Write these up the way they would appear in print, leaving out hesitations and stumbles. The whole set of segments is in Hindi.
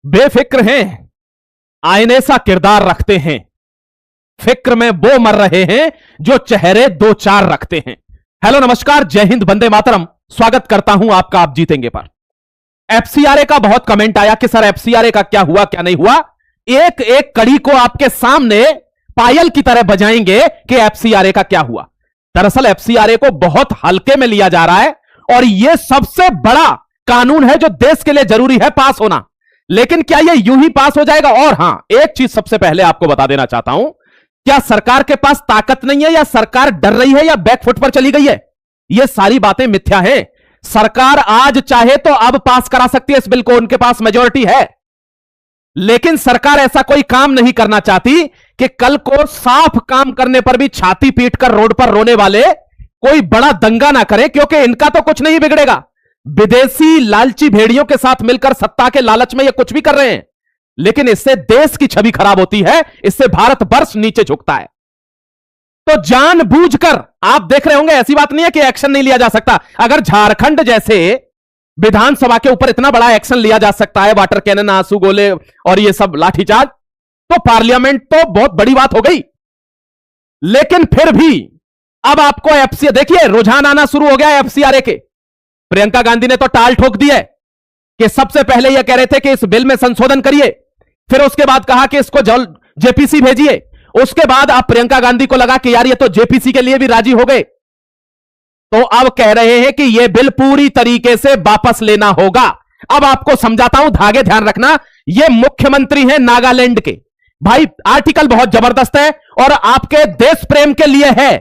बेफिक्र हैं, आईने सा किरदार रखते हैं, फिक्र में वो मर रहे हैं जो चेहरे दो चार रखते हैं। हेलो नमस्कार, जय हिंद, वंदे मातरम। स्वागत करता हूं आपका आप जीतेंगे पर। एफसीआरए का बहुत कमेंट आया कि सर एफसीआरए का क्या हुआ क्या नहीं हुआ। एक एक कड़ी को आपके सामने पायल की तरह बजाएंगे कि एफसीआरए का क्या हुआ। दरअसल एफसीआरए को बहुत हल्के में लिया जा रहा है और यह सबसे बड़ा कानून है जो देश के लिए जरूरी है पास होना। लेकिन क्या यह यूं ही पास हो जाएगा? और हां, एक चीज सबसे पहले आपको बता देना चाहता हूं, क्या सरकार के पास ताकत नहीं है या सरकार डर रही है या बैकफुट पर चली गई है? यह सारी बातें मिथ्या हैं। सरकार आज चाहे तो अब पास करा सकती है इस बिल को, उनके पास मेजॉरिटी है। लेकिन सरकार ऐसा कोई काम नहीं करना चाहती कि कल को साफ काम करने पर भी छाती पीटकर रोड पर रोने वाले कोई बड़ा दंगा ना करें, क्योंकि इनका तो कुछ नहीं बिगड़ेगा। विदेशी लालची भेड़ियों के साथ मिलकर सत्ता के लालच में ये कुछ भी कर रहे हैं, लेकिन इससे देश की छवि खराब होती है, इससे भारत वर्ष नीचे झुकता है। तो जानबूझकर आप देख रहे होंगे, ऐसी बात नहीं है कि एक्शन नहीं लिया जा सकता। अगर झारखंड जैसे विधानसभा के ऊपर इतना बड़ा एक्शन लिया जा सकता है, वाटर कैनन, आंसू गोले और ये सब लाठीचार्ज, तो पार्लियामेंट तो बहुत बड़ी बात हो गई। लेकिन फिर भी अब आपको एफसीआरए, देखिए रुझान आना शुरू हो गया है एफसीआरए के। प्रियंका गांधी ने तो टाल ठोक दी है कि सबसे पहले यह कह रहे थे कि इस बिल में संशोधन करिए, फिर उसके बाद कहा कि इसको जेपीसी भेजिए, उसके बाद अब प्रियंका गांधी को लगा कि यार ये तो जेपीसी के लिए भी राजी हो गए, तो अब कह रहे हैं कि यह बिल पूरी तरीके से वापस लेना होगा। अब आपको समझाता हूं, धागे ध्यान रखना। यह मुख्यमंत्री हैं नागालैंड के। भाई आर्टिकल बहुत जबरदस्त है और आपके देश प्रेम के लिए है,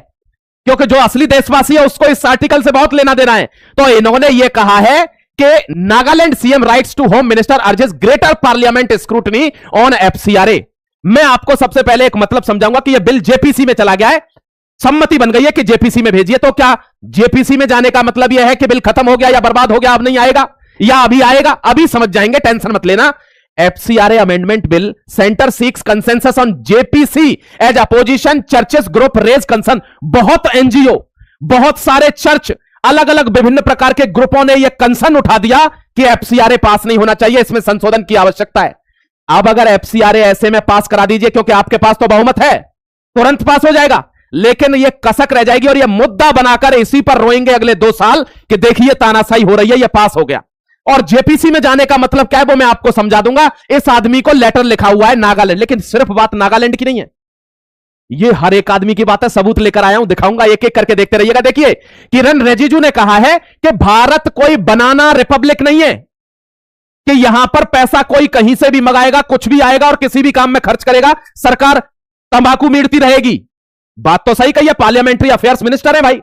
क्योंकि जो असली देशवासी है उसको इस आर्टिकल से बहुत लेना देना है। तो इन्होंने यह कहा है कि Nagaland CM writes to home minister urges greater parliament scrutiny on FCRA. मैं आपको सबसे पहले एक मतलब समझाऊंगा कि यह बिल जेपीसी में चला गया है, सम्मति बन गई है कि जेपीसी में भेजिए। तो क्या जेपीसी में जाने का मतलब यह है कि बिल खत्म हो गया या बर्बाद हो गया, अब नहीं आएगा, या अभी आएगा? अभी समझ जाएंगे, टेंशन मत लेना। FCRA amendment bill centre seeks consensus on JPC as opposition churches group raise concern. बहुत एनजीओ, बहुत सारे चर्च, अलग अलग विभिन्न प्रकार के ग्रुपों ने यह कंसर्न उठा दिया कि एफसीआरए पास नहीं होना चाहिए, इसमें संशोधन की आवश्यकता है। अब अगर एफसीआरए ऐसे में पास करा दीजिए, क्योंकि आपके पास तो बहुमत है, तुरंत पास हो जाएगा, लेकिन यह कसक रह जाएगी और यह मुद्दा बनाकर इसी पर रोएंगे अगले 2 साल कि देखिए तानाशाही हो रही है, यह पास हो गया। और जेपीसी में जाने का मतलब क्या है वो मैं आपको समझा दूंगा। इस आदमी को लेटर लिखा हुआ है नागालैंड, लेकिन सिर्फ बात नागालैंड की नहीं है, यह हर एक आदमी की बात है। सबूत लेकर आया हूं, दिखाऊंगा, एक एक करके देखते रहिएगा। देखिए, किरण रिजिजू ने कहा है कि भारत कोई बनाना रिपब्लिक नहीं है कि यहां पर पैसा कोई कहीं से भी मंगाएगा, कुछ भी आएगा और किसी भी काम में खर्च करेगा, सरकार तंबाकू मीड़ती रहेगी। बात तो सही कही है, पार्लियामेंट्री अफेयर्स मिनिस्टर है भाई।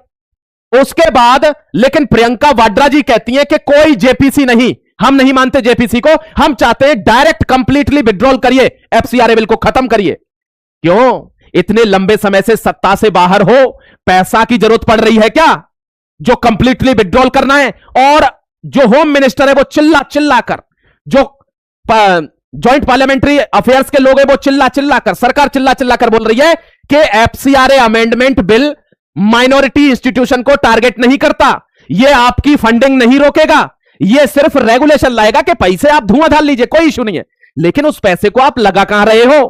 उसके बाद लेकिन प्रियंका वाड्रा जी कहती हैं कि कोई जेपीसी नहीं, हम नहीं मानते जेपीसी को, हम चाहते हैं डायरेक्ट कंप्लीटली विड्रॉल करिए, एफसीआरए बिल को खत्म करिए। क्यों? इतने लंबे समय से सत्ता से बाहर हो, पैसा की जरूरत पड़ रही है क्या जो कंप्लीटली विड्रॉल करना है? और जो होम मिनिस्टर है वो चिल्ला चिल्ला कर, जो जॉइंट पार्लियामेंट्री अफेयर्स के लोग हैं वो चिल्ला चिल्ला कर, सरकार चिल्ला चिल्ला कर बोल रही है कि FCRA amendment bill minority institution को टारगेट नहीं करता, यह आपकी फंडिंग नहीं रोकेगा, यह सिर्फ रेगुलेशन लाएगा कि पैसे आप धुआं डाल लीजिए, कोई इशू नहीं है। लेकिन उस पैसे को आप लगा कहां रहे हो,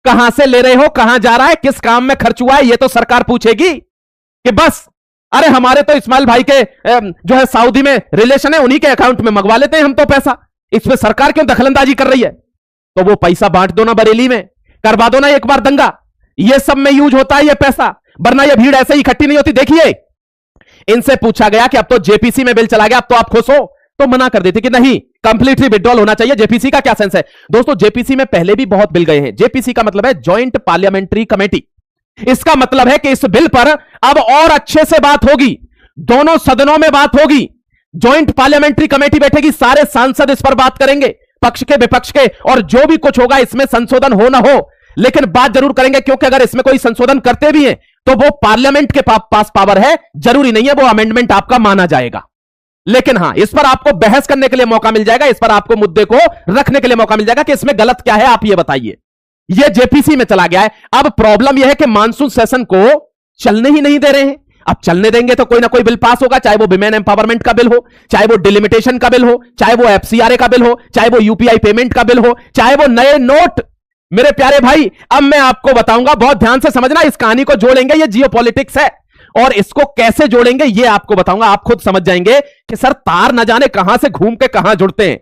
कहां से ले रहे हो, कहां जा रहा है, किस काम में खर्च हुआ है, यह तो सरकार पूछेगी। कि बस अरे हमारे तो इस्माइल भाई के जो है सऊदी में रिलेशन है, उन्हीं के अकाउंट में मंगवा लेते हैं हम तो पैसा, इसमें सरकार क्यों दखलंदाजी कर रही है? तो वो पैसा बांट दो ना, बरेली में करवा दो ना एक बार दंगा, ये सब में यूज होता है ये पैसा, वरना ये भीड़ ऐसे ही इकट्ठी नहीं होती। देखिए, इनसे पूछा गया कि अब तो जेपीसी में बिल चला गया, अब तो आप खुश हो, तो मना कर देते कि नहीं, कंप्लीटली विड्रॉल होना चाहिए। जेपीसी का क्या सेंस है दोस्तों? जेपीसी में पहले भी बहुत बिल गए हैं। जेपीसी का मतलब है ज्वाइंट पार्लियामेंट्री कमेटी। इसका मतलब है कि इस बिल पर अब और अच्छे से बात होगी, दोनों सदनों में बात होगी, ज्वाइंट पार्लियामेंट्री कमेटी बैठेगी, सारे सांसद इस पर बात करेंगे, पक्ष के विपक्ष के, और जो भी कुछ होगा इसमें संशोधन हो ना हो, लेकिन बात जरूर करेंगे, क्योंकि अगर इसमें कोई संशोधन करते भी हैं तो वो पार्लियामेंट के पास पावर है, जरूरी नहीं है वो अमेंडमेंट आपका माना जाएगा। लेकिन हां, इस पर आपको बहस करने के लिए मौका मिल जाएगा, इस पर आपको मुद्दे को रखने के लिए मौका मिल जाएगा कि इसमें गलत क्या है, आप ये बताइए। यह जेपीसी में चला गया है। अब प्रॉब्लम यह है कि मानसून सेशन को चलने ही नहीं दे रहे हैं। अब चलने देंगे तो कोई ना कोई बिल पास होगा, चाहे वो विमेन एम्पावरमेंट का बिल हो, चाहे वो डिलिमिटेशन का बिल हो, चाहे वो एफसीआरए का बिल हो, चाहे वो यूपीआई पेमेंट का बिल हो, चाहे वो नए नोट। मेरे प्यारे भाई, अब मैं आपको बताऊंगा, बहुत ध्यान से समझना, इस कहानी को जोड़ेंगे, ये जियोपॉलिटिक्स है और इसको कैसे जोड़ेंगे ये आपको बताऊंगा। आप खुद समझ जाएंगे कि सर तार न जाने कहां से घूम के कहां जुड़ते हैं।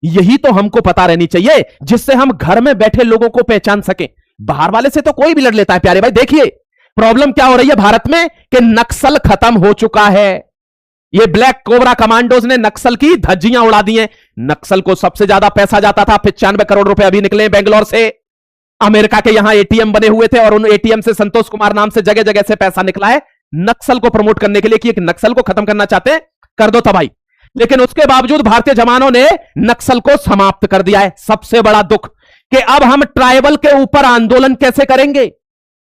यही तो हमको पता रहनी चाहिए जिससे हम घर में बैठे लोगों को पहचान सके। बाहर वाले से तो कोई भी लड़ लेता है प्यारे भाई। देखिए प्रॉब्लम क्या हो रही है भारत में कि नक्सल खत्म हो चुका है। ये ब्लैक कोबरा कमांडोज ने नक्सल की धज्जियां उड़ा दी हैं। नक्सल को सबसे ज्यादा पैसा जाता था, 95 करोड़ रुपए अभी निकले बेंगलोर से। अमेरिका के यहां एटीएम बने हुए थे और उन एटीएम से संतोष कुमार नाम से जगह जगह से पैसा निकला है नक्सल को प्रमोट करने के लिए कि नक्सल को खत्म करना चाहते हैं, कर दो तबाही। लेकिन उसके बावजूद भारतीय जवानों ने नक्सल को समाप्त कर दिया है। सबसे बड़ा दुख कि अब हम ट्राइबल के ऊपर आंदोलन कैसे करेंगे।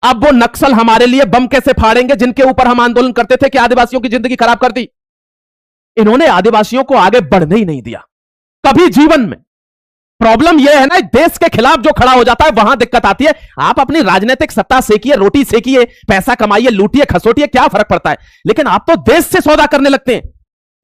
अब वो नक्सल हमारे लिए बम कैसे फाड़ेंगे जिनके ऊपर हम आंदोलन करते थे कि आदिवासियों की जिंदगी खराब कर दी। इन्होंने आदिवासियों को आगे बढ़ने ही नहीं दिया कभी जीवन में। प्रॉब्लम यह है ना, देश के खिलाफ जो खड़ा हो जाता है वहां दिक्कत आती है। आप अपनी राजनीतिक सत्ता सेकिए, रोटी सेकिए, पैसा कमाइए, लूटिए, खसोटिए, क्या फर्क पड़ता है। लेकिन आप तो देश से सौदा करने लगते हैं,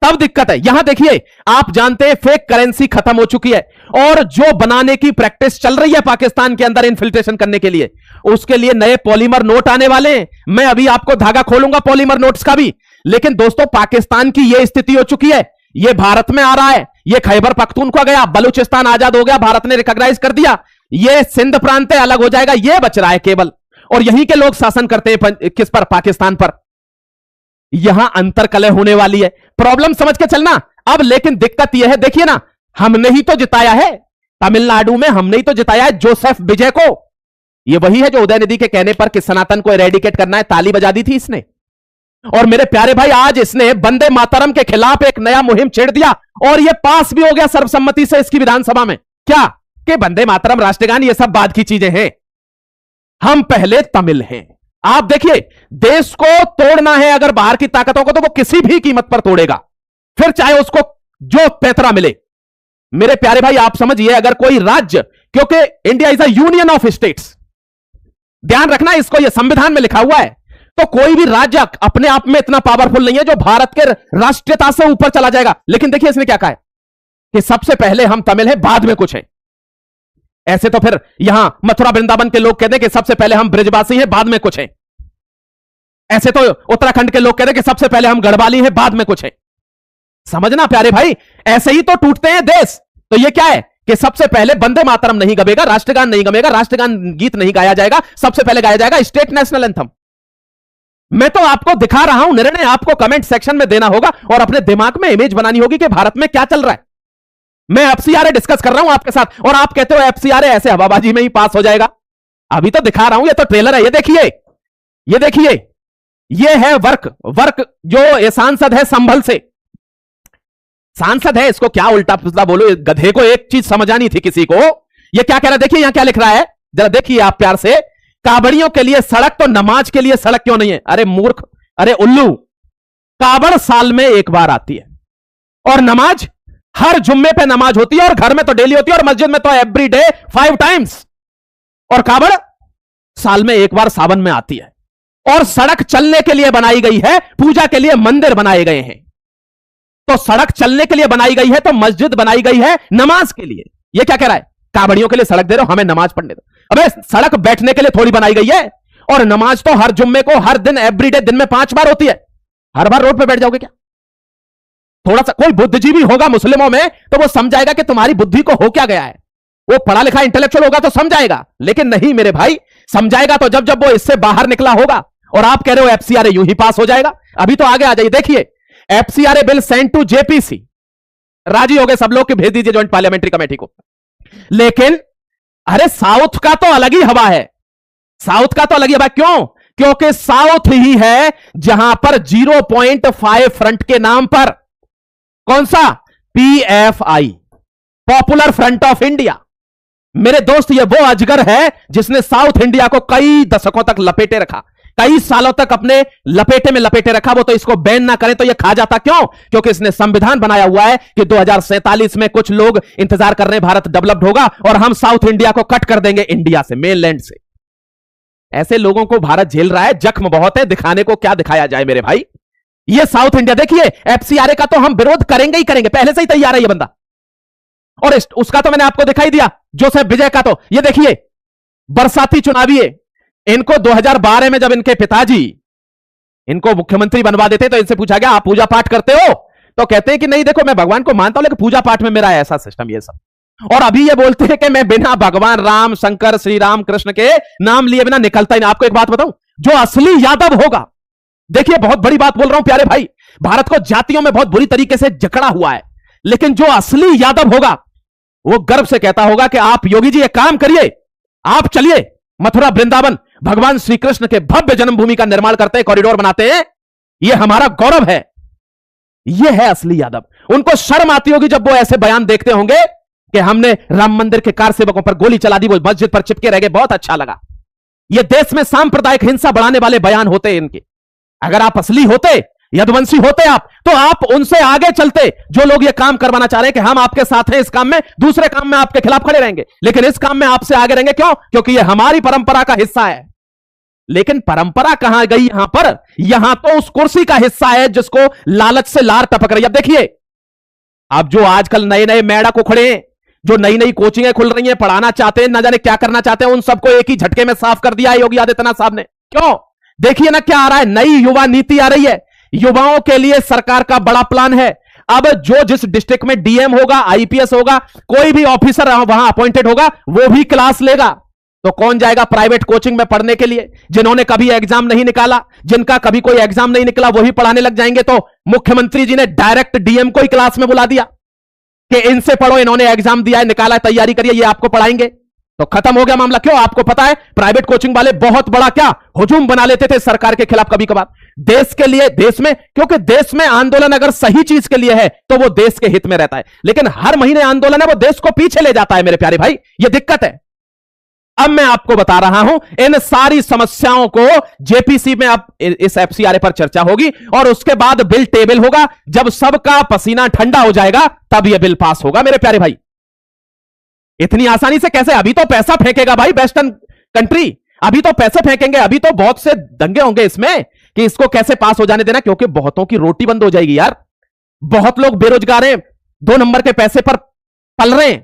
तब दिक्कत है। यहां देखिए, आप जानते हैं फेक करेंसी खत्म हो चुकी है और जो बनाने की प्रैक्टिस चल रही है पाकिस्तान के अंदर इन्फिल्ट्रेशन करने के लिए, उसके लिए नए पॉलीमर नोट आने वाले हैं। मैं अभी आपको धागा खोलूंगा पॉलीमर नोट्स का भी। लेकिन दोस्तों, पाकिस्तान की यह स्थिति हो चुकी है, यह भारत में आ रहा है। यह खैबर पख्तूनख्वा गया, बलूचिस्तान आजाद हो गया, भारत ने रिकॉग्नाइज कर दिया। यह सिंध प्रांत अलग हो जाएगा, यह बच रहा है केवल। और यहीं के लोग शासन करते हैं किस पर? पाकिस्तान पर। यहां अंतरकलह होने वाली है, प्रॉब्लम समझ के चलना। अब लेकिन दिक्कत यह है, देखिए ना, हमने ही तो जिताया है तमिलनाडु में, हमने ही तो जिताया है जोसेफ विजय को। यह वही है जो उदयनिधि के कहने पर कि सनातन को एरेडिकेट करना है, ताली बजा दी थी इसने। और मेरे प्यारे भाई, आज इसने वंदे मातरम के खिलाफ एक नया मुहिम छेड़ दिया और यह पास भी हो गया सर्वसम्मति से इसकी विधानसभा में। क्या कि वंदे मातरम, राष्ट्रगान, ये सब बाद की चीजें हैं, हम पहले तमिल हैं। आप देखिए, देश को तोड़ना है अगर बाहर की ताकतों को, तो वो किसी भी कीमत पर तोड़ेगा, फिर चाहे उसको जो पैतरा मिले। मेरे प्यारे भाई, आप समझिए, अगर कोई राज्य, क्योंकि India is a union of states, ध्यान रखना इसको, यह संविधान में लिखा हुआ है, तो कोई भी राज्य अपने आप में इतना पावरफुल नहीं है जो भारत के राष्ट्रीयता से ऊपर चला जाएगा। लेकिन देखिए इसने क्या कहा है कि सबसे पहले हम तमिल हैं, बाद में कुछ है। ऐसे तो फिर यहां मथुरा वृंदावन के लोग कहते हैं कि सबसे पहले हम ब्रजवासी हैं, बाद में कुछ है। ऐसे तो उत्तराखंड के लोग कहते हैं कि सबसे पहले हम गढ़वाली हैं, बाद में कुछ है। समझना प्यारे भाई, ऐसे ही तो टूटते हैं देश। तो ये क्या है कि सबसे पहले वंदे मातरम नहीं गवेगा, राष्ट्रगान नहीं गवेगा, राष्ट्रगान गीत नहीं गाया जाएगा, सबसे पहले गाया जाएगा स्टेट नेशनल एंथम। मैं तो आपको दिखा रहा हूं, निर्णय आपको कमेंट सेक्शन में देना होगा और अपने दिमाग में इमेज बनानी होगी कि भारत में क्या चल रहा है। मैं एफसीआरए डिस्कस कर रहा हूं आपके साथ और आप कहते हो एफसीआरए ऐसे हवाबाजी में ही पास हो जाएगा। अभी तो दिखा रहा हूं, ये तो ट्रेलर है। ये देखिए, ये देखिए, ये है वर्क जो ये सांसद है संभल से, सांसद है, इसको क्या उल्टा पुल्टा बोलो, गधे को एक चीज समझ आनी थी किसी को। ये क्या कह रहा है, देखिए यहां क्या लिख रहा है, जरा देखिए आप प्यार से। कावड़ियों के लिए सड़क तो नमाज के लिए सड़क क्यों नहीं है? अरे मूर्ख, अरे उल्लू, कावड़ साल में एक बार आती है और नमाज हर जुम्मे पे नमाज होती है और घर में तो डेली होती है और मस्जिद में तो एवरी डे 5 टाइम्स। और कावड़ साल में एक बार सावन में आती है और सड़क चलने के लिए बनाई गई है, पूजा के लिए मंदिर बनाए गए हैं। तो सड़क चलने के लिए बनाई गई है तो मस्जिद बनाई गई है नमाज के लिए। ये क्या कह रहा है, कावड़ियों के लिए सड़क दे रहे हो, हमें नमाज पढ़ने दो। अबे सड़क बैठने के लिए थोड़ी बनाई गई है, और नमाज तो हर जुम्मे को, हर दिन, एवरीडे, दिन में 5 बार होती है। हर बार रोड पे बैठ जाओगे क्या? थोड़ा सा कोई बुद्धिजीवी होगा मुस्लिमों में तो वो समझाएगा कि तुम्हारी बुद्धि को हो क्या गया है। वो पढ़ा लिखा इंटेलेक्चुअल होगा तो समझाएगा, लेकिन नहीं मेरे भाई, समझाएगा तो जब जब वो इससे बाहर निकला होगा। और आप कह रहे हो एफसीआरए यूं ही पास हो जाएगा। अभी तो आगे आ जाइए, देखिए FCRA bill send to JPC, राजी हो गए सब लोग कि भेज दीजिए ज्वाइंट पार्लियामेंट्री कमेटी को। लेकिन अरे साउथ का तो अलग ही हवा है, साउथ का तो अलग ही हवा। क्यों? क्योंकि साउथ ही है जहां पर 0.5 फ्रंट के नाम पर, कौन सा? PFI, popular front of India. मेरे दोस्त, ये वो अजगर है जिसने साउथ इंडिया को कई दशकों तक लपेटे रखा, कई सालों तक अपने लपेटे में लपेटे रखा। वो तो इसको बैन ना करें तो ये खा जाता। क्यों? क्योंकि इसने संविधान बनाया हुआ है कि 2047 में कुछ लोग इंतजार कर रहे हैं, भारत डेवलप्ड होगा और हम साउथ इंडिया को कट कर देंगे इंडिया से, मेनलैंड से। ऐसे लोगों को भारत झेल रहा है, जख्म बहुत है, दिखाने को क्या दिखाया जाए मेरे भाई। ये साउथ इंडिया देखिए, एफसीआरए का तो हम विरोध करेंगे ही करेंगे, पहले से ही तैयार है ये बंदा। और उसका तो मैंने आपको दिखाई दिया, जोसेफ विजय का। तो ये देखिए बरसाती चुनावी है, इनको 2012 में जब इनके पिताजी इनको मुख्यमंत्री बनवा देते तो इनसे पूछा गया आप पूजा पाठ करते हो, तो कहते हैं कि नहीं देखो मैं भगवान को मानता हूं लेकिन पूजा पाठ में मेरा ऐसा सिस्टम ये सब। और अभी ये बोलते हैं कि मैं बिना भगवान राम शंकर श्री राम कृष्ण के नाम लिए बिना निकलता ही नहीं। आपको एक बात बताऊं, जो असली यादव होगा, देखिए बहुत बड़ी बात बोल रहा हूं प्यारे भाई, भारत को जातियों में बहुत बुरी तरीके से जकड़ा हुआ है, लेकिन जो असली यादव होगा वो गर्व से कहता होगा कि आप योगी जी एक काम करिए, आप चलिए मथुरा वृंदावन भगवान श्री कृष्ण के भव्य जन्मभूमि का निर्माण करते हैं, कॉरिडोर बनाते हैं, यह हमारा गौरव है। यह है असली यादव। उनको शर्म आती होगी जब वो ऐसे बयान देखते होंगे कि हमने राम मंदिर के कार सेवकों पर गोली चला दी, वो मस्जिद पर चिपके रह गए, बहुत अच्छा लगा। ये देश में सांप्रदायिक हिंसा बढ़ाने वाले बयान होते हैं इनके। अगर आप असली होते, यदुवंशी होते आप, तो आप उनसे आगे चलते। जो लोग ये काम करवाना चाह रहे हैं कि हम आपके साथ हैं इस काम में, दूसरे काम में आपके खिलाफ खड़े रहेंगे, लेकिन इस काम में आपसे आगे रहेंगे। क्यों? क्योंकि ये हमारी परंपरा का हिस्सा है। लेकिन परंपरा कहां गई यहां पर? यहां तो उस कुर्सी का हिस्सा है जिसको लालच से लार टपक रही है। अब देखिए, अब जो आजकल नए नए मेढक उखड़े हैं, जो नई नई कोचिंगें खुल रही हैं, पढ़ाना चाहते हैं, न जाने क्या करना चाहते हैं, उन सबको एक ही झटके में साफ कर दिया है योगी आदित्यनाथ साहब ने। क्यों? देखिए ना क्या आ रहा है, नई युवा नीति आ रही है। युवाओं के लिए सरकार का बड़ा प्लान है। अब जो जिस डिस्ट्रिक्ट में डीएम होगा, आईपीएस होगा, कोई भी ऑफिसर वहां अपॉइंटेड होगा, वो भी क्लास लेगा। तो कौन जाएगा प्राइवेट कोचिंग में पढ़ने के लिए? जिन्होंने कभी एग्जाम नहीं निकाला, जिनका कभी कोई एग्जाम नहीं निकला, वही पढ़ाने लग जाएंगे। तो मुख्यमंत्री जी ने डायरेक्ट डीएम को ही क्लास में बुला दिया कि इनसे पढ़ो, इन्होंने एग्जाम दिया है, निकाला है, तैयारी करिए, ये आपको पढ़ाएंगे। तो खत्म हो गया मामला। क्यों? आपको पता है प्राइवेट कोचिंग वाले बहुत बड़ा क्या हुजूम बना लेते थे सरकार के खिलाफ कभी कभार, देश के लिए, देश में, क्योंकि देश में आंदोलन अगर सही चीज के लिए है तो वो देश के हित में रहता है। लेकिन हर महीने आंदोलन है वो देश को पीछे ले जाता है मेरे प्यारे भाई, ये दिक्कत है। अब मैं आपको बता रहा हूं, इन सारी समस्याओं को जेपीसी में अब इस एफसीआरए पर चर्चा होगी और उसके बाद बिल टेबल होगा। जब सबका पसीना ठंडा हो जाएगा तब यह बिल पास होगा मेरे प्यारे भाई। इतनी आसानी से कैसे? अभी तो पैसा फेंकेगा भाई वेस्टर्न कंट्री, अभी तो पैसे फेंकेंगे, अभी तो बहुत से दंगे होंगे इसमें कि इसको कैसे पास हो जाने देना, क्योंकि बहुतों की रोटी बंद हो जाएगी यार। बहुत लोग बेरोजगार हैं, 2 नंबर के पैसे पर पल रहे हैं,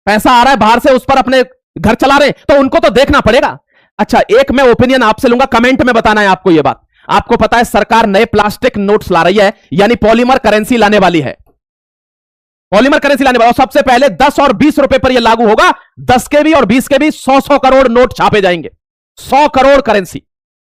पैसा आ रहा है बाहर से, उस पर अपने घर चला रहे हैं, तो उनको तो देखना पड़ेगा। अच्छा, एक मैं ओपिनियन आपसे लूंगा, कमेंट में बताना है आपको। यह बात आपको पता है, सरकार नए प्लास्टिक नोट्स ला रही है, यानी पॉलीमर करेंसी लाने वाली है। पॉलीमर करेंसी लाने वाला, सबसे पहले 10 और 20 रुपए पर यह लागू होगा। 10 के भी और 20 के भी 100-100 करोड़ नोट छापे जाएंगे, 100 करोड़ करेंसी।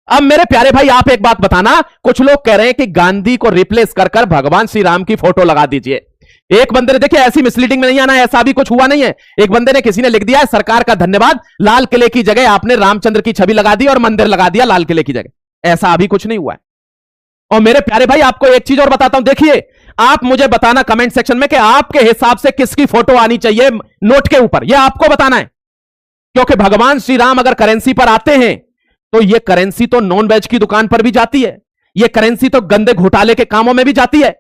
अब मेरे प्यारे भाई आप एक बात बताना, कुछ लोग कह रहे हैं कि गांधी को रिप्लेस कर भगवान श्री राम की फोटो लगा दीजिए। एक बंदे ने, देखिए ऐसी मिसलीडिंग में नहीं आना है, ऐसा भी कुछ हुआ नहीं है। एक बंदे ने, किसी ने लिख दिया है, सरकार का धन्यवाद, लाल किले की जगह आपने रामचंद्र की छवि लगा दी और मंदिर लगा दिया लाल किले की जगह। ऐसा अभी कुछ नहीं हुआ है। और मेरे प्यारे भाई आपको एक चीज और बताता हूं, देखिए आप मुझे बताना कमेंट सेक्शन में कि आपके हिसाब से किसकी फोटो आनी चाहिए नोट के ऊपर, यह आपको बताना है। क्योंकि भगवान श्री राम अगर करेंसी पर आते हैं तो यह करेंसी तो नॉन वेज की दुकान पर भी जाती है, यह करेंसी तो गंदे घोटाले के कामों में भी जाती है।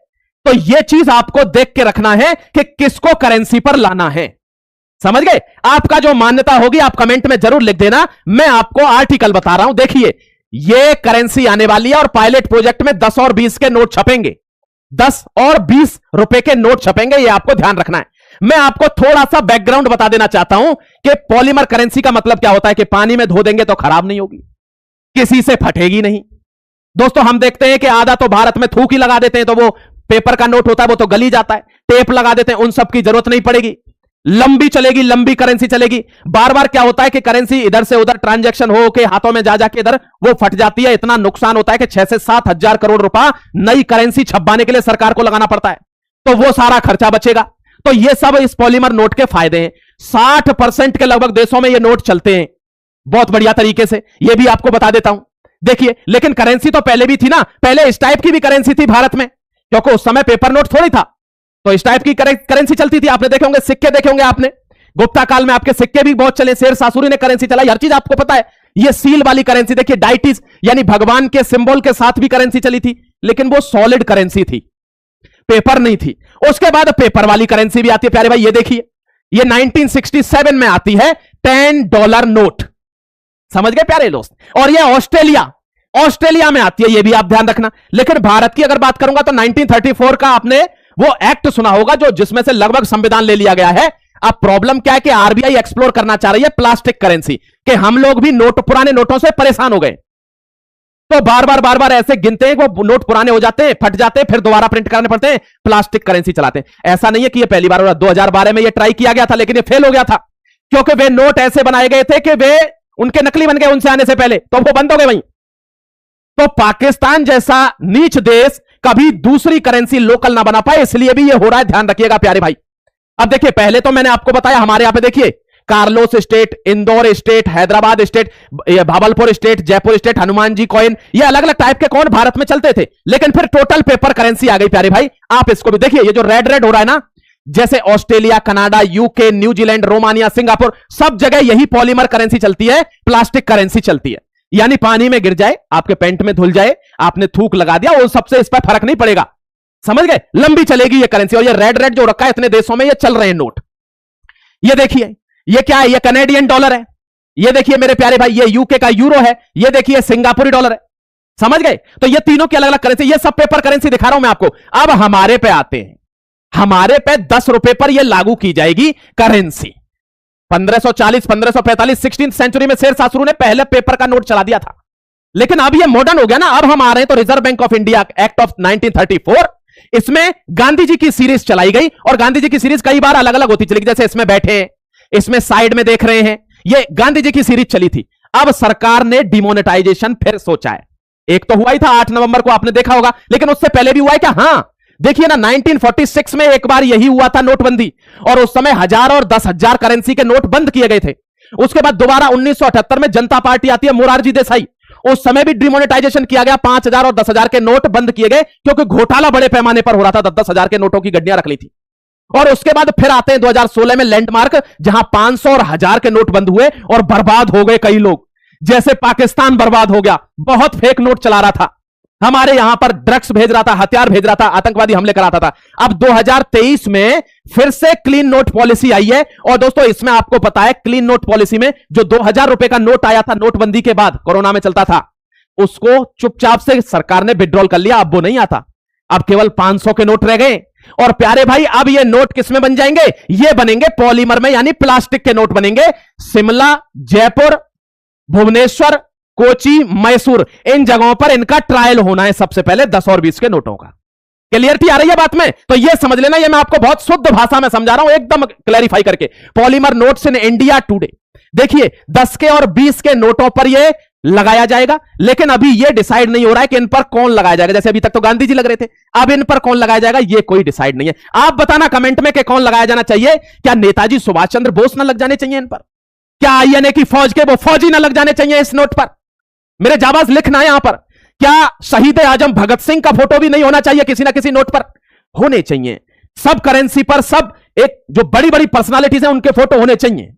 तो यह चीज आपको देख के रखना है कि किसको करेंसी पर लाना है। समझ गए? आपका जो मान्यता होगी आप कमेंट में जरूर लिख देना। मैं आपको आर्टिकल बता रहा हूं, देखिए यह करेंसी आने वाली है और पायलट प्रोजेक्ट में 10 और 20 के नोट छपेंगे, 10 और 20 रुपए के नोट छपेंगे, यह आपको ध्यान रखना है। मैं आपको थोड़ा सा बैकग्राउंड बता देना चाहता हूं कि पॉलीमर करेंसी का मतलब क्या होता है, कि पानी में धो देंगे तो खराब नहीं होगी, किसी से फटेगी नहीं। दोस्तों हम देखते हैं कि आधा तो भारत में थूक ही लगा देते हैं, तो वो पेपर का नोट होता है वो तो गली जाता है, टेप लगा देते हैं, उन सब की जरूरत नहीं पड़ेगी, लंबी चलेगी, लंबी करेंसी चलेगी। बार बार क्या होता है कि करेंसी इधर से उधर ट्रांजैक्शन हो के हाथों में जा जाके इधर वो फट जाती है। इतना नुकसान होता है कि 6 से 7 हजार करोड़ रुपया नई करेंसी छपवाने के लिए सरकार को लगाना पड़ता है, तो वो सारा खर्चा बचेगा। तो ये सब इस पॉलीमर नोट के फायदे हैं। 60% के लगभग देशों में ये नोट चलते हैं बहुत बढ़िया तरीके से, ये भी आपको बता देता हूं। देखिए, लेकिन करेंसी तो पहले भी थी ना, पहले इस टाइप की भी करेंसी थी भारत में, क्योंकि उस समय पेपर नोट थोड़ी था, तो इस टाइप की करेंसी चलती थी। आपने देखे होंगे सिक्के, देखे होंगे आपने, गुप्ता काल में आपके सिक्के भी बहुत चले, शेर शासुरी ने करेंसी चलाई, हर चीज आपको पता है। ये सील वाली करेंसी देखिए, डाइटिस यानी भगवान के सिंबल के साथ भी करेंसी चली थी, लेकिन वो सॉलिड करेंसी थी, पेपर नहीं थी। उसके बाद पेपर वाली करेंसी भी आती है प्यारे भाई, ये देखिए, ये 1967 में आती है $10 नोट। समझ गए प्यारे दोस्त। और ये ऑस्ट्रेलिया में आती है, ये भी आप ध्यान रखना। लेकिन भारत की अगर बात करूंगा तो 1934 का आपने वो एक्ट सुना होगा जो जिसमें से लगभग संविधान ले लिया गया है। अब प्रॉब्लम क्या है कि आरबीआई एक्सप्लोर करना चाह रही है प्लास्टिक करेंसी, कि हम लोग भी पुराने नोटों से परेशान हो गए, तो बार बार ऐसे गिनते हैं, वो नोट पुराने हो जाते हैं, फट जाते हैं, फिर दोबारा प्रिंट करने पड़ते हैं, प्लास्टिक करेंसी चलाते हैं। ऐसा नहीं है कि ये पहली बार हो रहा, 2012 में ये ट्राई किया गया था, लेकिन ये फेल हो गया था, क्योंकि वे नोट ऐसे बनाए गए थे कि वे उनके नकली बन गए उनसे आने से पहले, तो वो बंद हो गए वहीं। तो पाकिस्तान जैसा नीच देश कभी दूसरी करेंसी लोकल ना बना पाए, इसलिए भी ये हो रहा है, ध्यान रखिएगा प्यारे भाई। अब देखिए, पहले तो मैंने आपको बताया हमारे यहां पे देखिए Carlos state, Indore state, Hyderabad state, Bhagalpur state, Jaipur state, Hanuman ji coin, ये अलग अलग टाइप के कौन भारत में चलते थे। लेकिन फिर टोटल पेपर करेंसी आ गई प्यारे भाई। आप इसको भी देखिए, ये जो रेड हो रहा है ना, जैसे Australia, Canada, UK, New Zealand, Romania, Singapore, सब जगह यही पॉलीमर करेंसी चलती है, प्लास्टिक करेंसी चलती है। यानी पानी में गिर जाए, आपके पेंट में धुल जाए, आपने थूक लगा दिया, वो सबसे इस पर फर्क नहीं पड़ेगा, समझ गए, लंबी चलेगी ये करेंसी। और ये रेड जो रखा है, इतने देशों में ये चल रहे हैं नोट। ये देखिए, ये क्या है, ये कनेडियन डॉलर है, ये देखिए मेरे प्यारे भाई, ये यूके का यूरो है, ये देखिए सिंगापुरी डॉलर है, समझ गए। तो ये तीनों की अलग अलग करेंसी, ये सब पेपर करेंसी दिखा रहा हूं मैं आपको। अब हमारे पे आते हैं, हमारे पे 10 रुपए पर यह लागू की जाएगी करेंसी। 1540, 1545, 16th सेंचुरी में शेर शाह ने पहले पेपर का नोट चला दिया था, लेकिन अब ये मॉडर्न हो गया ना। अब हम आ रहे हैं तो reserve bank of India act of 1934, इसमें गांधी जी की सीरीज चलाई गई, और गांधी जी की सीरीज कई बार अलग अलग होती चली गई, जैसे इसमें बैठे हैं, इसमें साइड में देख रहे हैं, ये गांधी जी की सीरीज चली थी। अब सरकार ने डिमोनेटाइजेशन फिर सोचा है, एक तो हुआ ही था 8 नवंबर को, आपने देखा होगा, लेकिन उससे पहले भी हुआ है क्या? हां, देखिए ना, 1946 में एक बार यही हुआ था नोटबंदी, और उस समय 1000 और 10,000 करेंसी के नोट बंद किए गए थे। उसके बाद दोबारा 1978 में जनता पार्टी आती है, मोरारजी देसाई, उस समय भी डिमोनेटाइजेशन किया गया, 5,000 और 10,000 के नोट बंद किए गए, क्योंकि घोटाला बड़े पैमाने पर हो रहा था, 10,000 के नोटों की गड्डियां रख ली थी। और उसके बाद फिर आते हैं 2016 में लैंडमार्क, जहां 500 और 1000 के नोट बंद हुए और बर्बाद हो गए कई लोग, जैसे पाकिस्तान बर्बाद हो गया, बहुत फेक नोट चला रहा था, हमारे यहां पर ड्रग्स भेज रहा था, हथियार भेज रहा था, आतंकवादी हमले कराता था। अब 2023 में फिर से क्लीन नोट पॉलिसी आई है, और दोस्तों इसमें आपको पता है, क्लीन नोट पॉलिसी में जो 2000 रुपए का नोट आया था नोटबंदी के बाद, कोरोना में चलता था, उसको चुपचाप से सरकार ने विड्रॉल कर लिया, अब वो नहीं आता, अब केवल 500 के नोट रह गए। और प्यारे भाई, अब ये नोट किस में बन जाएंगे? ये बनेंगे पॉलीमर में, यानी प्लास्टिक के नोट बनेंगे। शिमला, जयपुर, भुवनेश्वर, कोची, मैसूर, इन जगहों पर इनका ट्रायल होना है सबसे पहले, 10 और 20 के नोटों का। क्लियरिटी आ रही है बात में? तो ये समझ लेना, ये मैं आपको बहुत शुद्ध भाषा में समझा रहा हूं, एकदम क्लैरिफाई करके। Polymer notes in India today, देखिए 10 के और 20 के नोटों पर ये लगाया जाएगा, लेकिन अभी ये डिसाइड नहीं हो रहा है कि इन पर कौन लगाया जाएगा। जैसे अभी तक तो गांधी जी लग रहे थे, अब इन पर कौन लगाया जाएगा ये कोई डिसाइड नहीं है। आप बताना कमेंट में कि कौन लगाया जाना चाहिए। क्या नेताजी सुभाष चंद्र बोस ना लग जाने चाहिए इन पर? क्या आईएनए की फौज के वो फौजी ना लग जाने चाहिए इस नोट पर? मेरे जाबाज लिखना है यहां पर। क्या शहीद आजम भगत सिंह का फोटो भी नहीं होना चाहिए किसी ना किसी नोट पर? होने चाहिए। सब करेंसी पर सब एक जो बड़ी बड़ी पर्सनालिटीज हैं उनके फोटो होने चाहिए।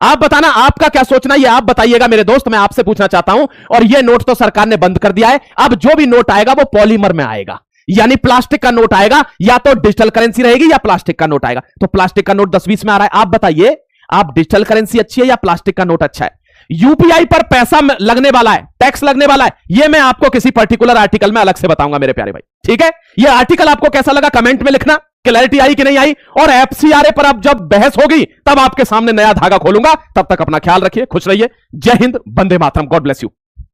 आप बताना आपका क्या सोचना, ये आप बताइएगा मेरे दोस्त, मैं आपसे पूछना चाहता हूं। और ये नोट तो सरकार ने बंद कर दिया है, अब जो भी नोट आएगा वो पॉलीमर में आएगा, यानी प्लास्टिक का नोट आएगा, या तो डिजिटल करेंसी रहेगी या प्लास्टिक का नोट आएगा। तो प्लास्टिक का नोट 10-20 में आ रहा है, आप बताइए, आप डिजिटल करेंसी अच्छी है या प्लास्टिक का नोट अच्छा है? यूपीआई पर पैसा लगने वाला है, टैक्स लगने वाला है, यह मैं आपको किसी पर्टिकुलर आर्टिकल में अलग से बताऊंगा मेरे प्यारे भाई, ठीक है? यह आर्टिकल आपको कैसा लगा कमेंट में लिखना, क्लैरिटी आई कि नहीं आई। और एफसीआरए पर अब जब बहस होगी तब आपके सामने नया धागा खोलूंगा। तब तक अपना ख्याल रखिए, खुश रहिए, जय Hind, Vande Mataram, God bless you.